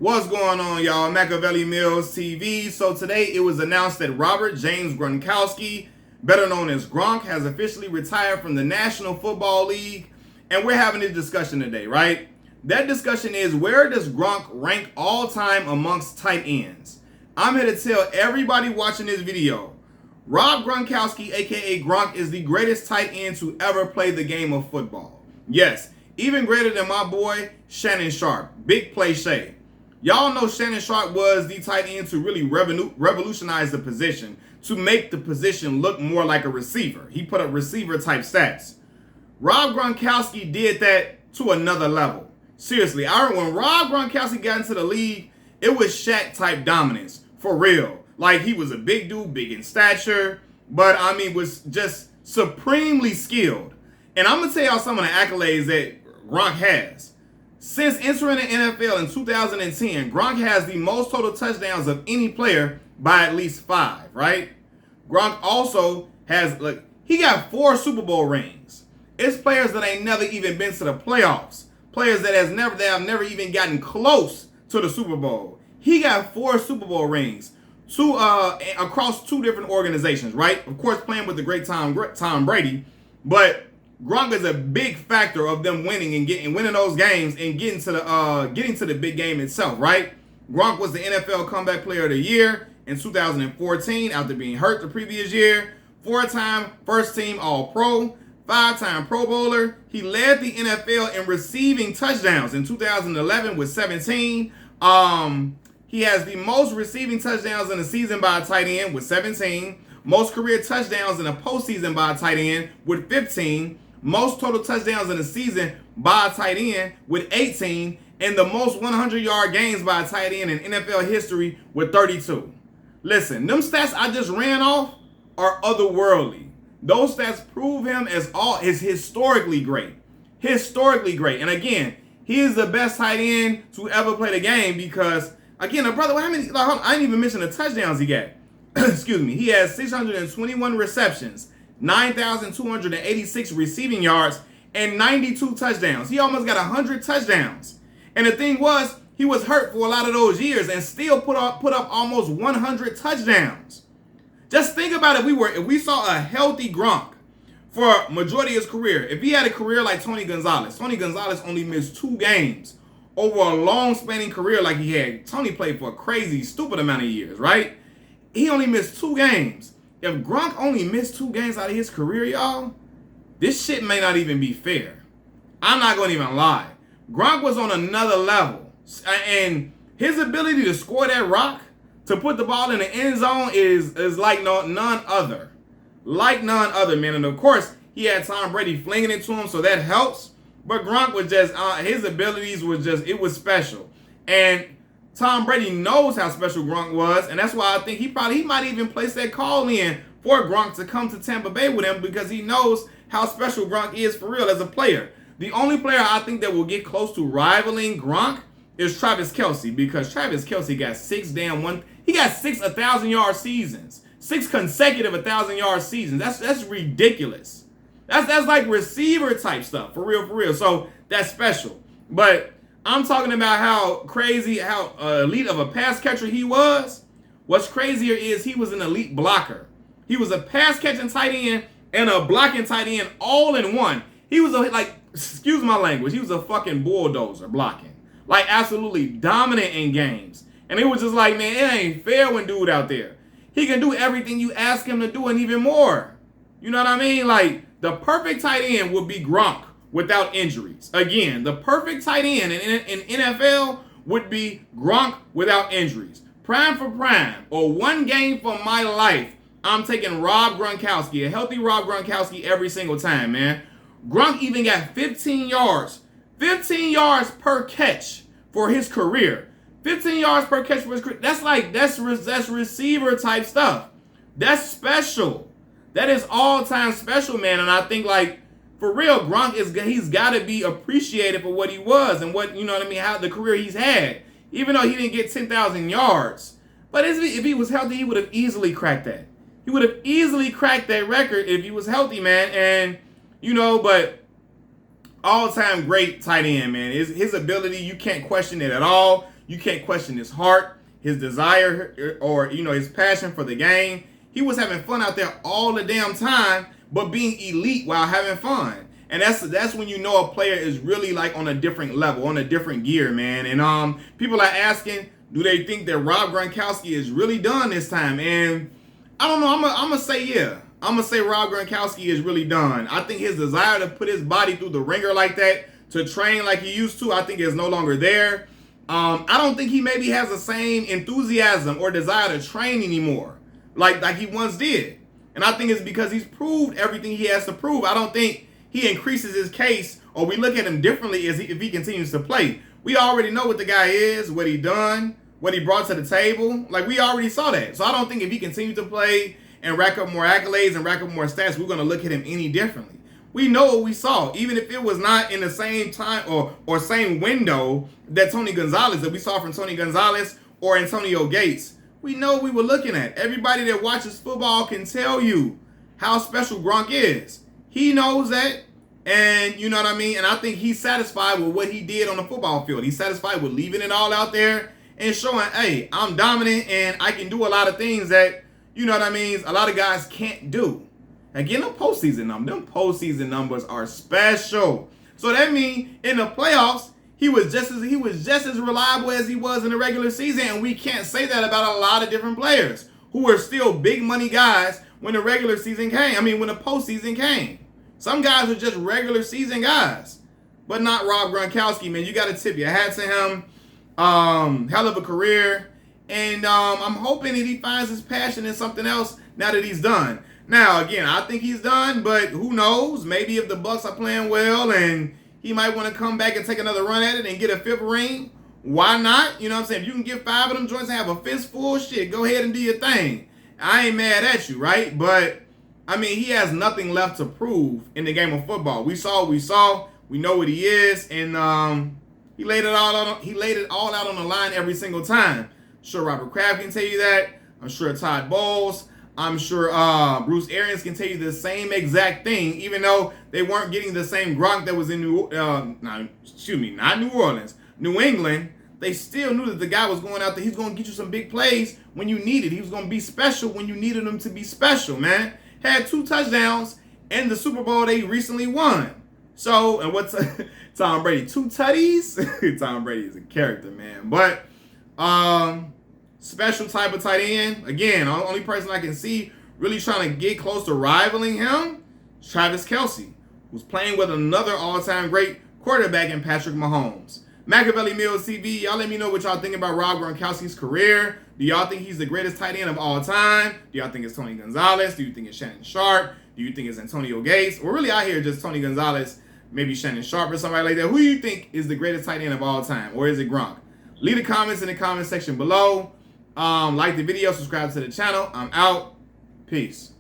What's going on, y'all? Machiavelli Mills TV. So today it was announced that Robert James Gronkowski, better known as Gronk, has officially retired from the National Football League. And we're having this discussion today, right? That discussion is, where does Gronk rank all time amongst tight ends? I'm here to tell everybody watching this video, Rob Gronkowski, aka Gronk, is the greatest tight end to ever play the game of football. Yes, even greater than my boy Shannon Sharpe. Big play Shay. Y'all know Shannon Sharpe was the tight end to really revolutionize the position, to make the position look more like a receiver. He put up receiver type stats. Rob Gronkowski did that to another level. Seriously, I remember when Rob Gronkowski got into the league, it was Shaq type dominance, for real. Like, he was a big dude, big in stature, but I mean was just supremely skilled. And I'm gonna tell y'all some of the accolades that Gronk has. Since entering the NFL in 2010, Gronk has the most total touchdowns of any player by at least 5, right? Gronk also has, look, he got 4 Super Bowl rings. It's players that ain't never even been to the playoffs. Players that have never even gotten close to the Super Bowl. He got 4 Super Bowl rings, across 2 different organizations, right? Of course, playing with the great Tom Brady, but Gronk is a big factor of them winning and winning those games and getting to the big game itself, right? Gronk was the NFL Comeback Player of the Year in 2014 after being hurt the previous year. 4-time first team All-Pro, 5-time Pro Bowler. He led the NFL in receiving touchdowns in 2011 with 17. He has the most receiving touchdowns in a season by a tight end with 17. Most career touchdowns in a postseason by a tight end with 15. Most total touchdowns in a season by a tight end with 18, and the most 100-yard games by a tight end in NFL history with 32. Listen, them stats I just ran off are otherworldly. Those stats prove him as historically great. Historically great. And again, he is the best tight end to ever play the game because, again, brother, how many? I didn't even mention the touchdowns he got. Excuse me. He has 621 receptions, 9,286 receiving yards, and 92 touchdowns. He almost got 100 touchdowns. And the thing was, he was hurt for a lot of those years and still put up almost 100 touchdowns. Just think about it. If we saw a healthy Gronk for majority of his career, if he had a career like Tony Gonzalez only missed 2 games over a long spanning career like he had. Tony played for a crazy, stupid amount of years, right? He only missed 2 games. If Gronk only missed 2 games out of his career, y'all, this shit may not even be fair. I'm not going to even lie. Gronk was on another level. And his ability to score that rock, to put the ball in the end zone is like none other. Like none other, man. And of course, he had Tom Brady flinging it to him, so that helps. But Gronk was just, his abilities was just, it was special. And Tom Brady knows how special Gronk was, and that's why I think he might even place that call in for Gronk to come to Tampa Bay with him because he knows how special Gronk is for real as a player. The only player I think that will get close to rivaling Gronk is Travis Kelce, because Travis Kelce got 6 1,000-yard seasons. 6 consecutive 1,000-yard seasons. That's ridiculous. That's like receiver type stuff, for real. So that's special. But I'm talking about how crazy, how elite of a pass catcher he was. What's crazier is he was an elite blocker. He was a pass catching tight end and a blocking tight end all in one. He was excuse my language, he was a fucking bulldozer blocking. Like, absolutely dominant in games. And it was just like, man, it ain't fair when dude out there. He can do everything you ask him to do and even more. You know what I mean? Like, the perfect tight end would be Gronk without injuries. Again, the perfect tight end in NFL would be Gronk without injuries. Prime for prime, or one game for my life, I'm taking Rob Gronkowski, a healthy Rob Gronkowski every single time, man. Gronk even got 15 yards per catch for his career. 15 yards per catch for his career. That's receiver type stuff. That's special. That is all-time special, man. And I think, like, for real, Gronk he's got to be appreciated for what he was and what, you know what I mean, how the career he's had. Even though he didn't get 10,000 yards. But if he was healthy, he would have easily cracked that. He would have easily cracked that record if he was healthy, man. And, you know, but all-time great tight end, man. His ability, you can't question it at all. You can't question his heart, his desire, or his passion for the game. He was having fun out there all the damn time, but being elite while having fun. And that's when you know a player is really like on a different level, on a different gear, man. And people are asking, do they think that Rob Gronkowski is really done this time? And I don't know. I'm gonna say yeah. I'm gonna say Rob Gronkowski is really done. I think his desire to put his body through the ringer like that, to train like he used to, I think is no longer there. I don't think he maybe has the same enthusiasm or desire to train anymore, like he once did. And I think it's because he's proved everything he has to prove. I don't think he increases his case, or we look at him differently if he continues to play. We already know what the guy is, what he done, what he brought to the table. Like, we already saw that. So I don't think if he continues to play and rack up more accolades and rack up more stats, we're going to look at him any differently. We know what we saw, even if it was not in the same time or same window that that we saw from Tony Gonzalez or Antonio Gates. We know what we were looking at. Everybody that watches football can tell you how special Gronk is. He knows that, and you know what I mean? And I think he's satisfied with what he did on the football field. He's satisfied with leaving it all out there and showing, hey, I'm dominant and I can do a lot of things that, you know what I mean, a lot of guys can't do. Again, them postseason numbers are special. So that means in the playoffs, he was just as reliable as he was in the regular season, and we can't say that about a lot of different players who were still big money guys when the regular season came. I mean, when the postseason came. Some guys are just regular season guys, but not Rob Gronkowski, man. You got to tip your hat to him. Hell of a career. And I'm hoping that he finds his passion in something else now that he's done. Now, again, I think he's done, but who knows? Maybe if the Bucs are playing well and he might want to come back and take another run at it and get a 5th ring, why not? You know what I'm saying? If you can get 5 of them joints and have a fistful, shit, go ahead and do your thing. I ain't mad at you, right? But, I mean, he has nothing left to prove in the game of football. We saw. We know what he is, and he laid it all out on the line every single time. Sure, Robert Kraft can tell you that. I'm sure Todd Bowles. I'm sure Bruce Arians can tell you the same exact thing, even though they weren't getting the same Gronk that was in not New Orleans, New England. They still knew that the guy was going out there. He's going to get you some big plays when you need it. He was going to be special when you needed him to be special, man. Had 2 touchdowns in the Super Bowl they recently won. So, and what's Tom Brady? 2 tutties? Tom Brady is a character, man. But, special type of tight end. Again, the only person I can see really trying to get close to rivaling him is Travis Kelce, who's playing with another all-time great quarterback in Patrick Mahomes. Machiavelli Mills TV, y'all let me know what y'all think about Rob Gronkowski's career. Do y'all think he's the greatest tight end of all time? Do y'all think it's Tony Gonzalez? Do you think it's Shannon Sharp? Do you think it's Antonio Gates? Or really out here just Tony Gonzalez, maybe Shannon Sharp or somebody like that. Who do you think is the greatest tight end of all time? Or is it Gronk? Leave the comments in the comment section below. Like the video, subscribe to the channel. I'm out. Peace.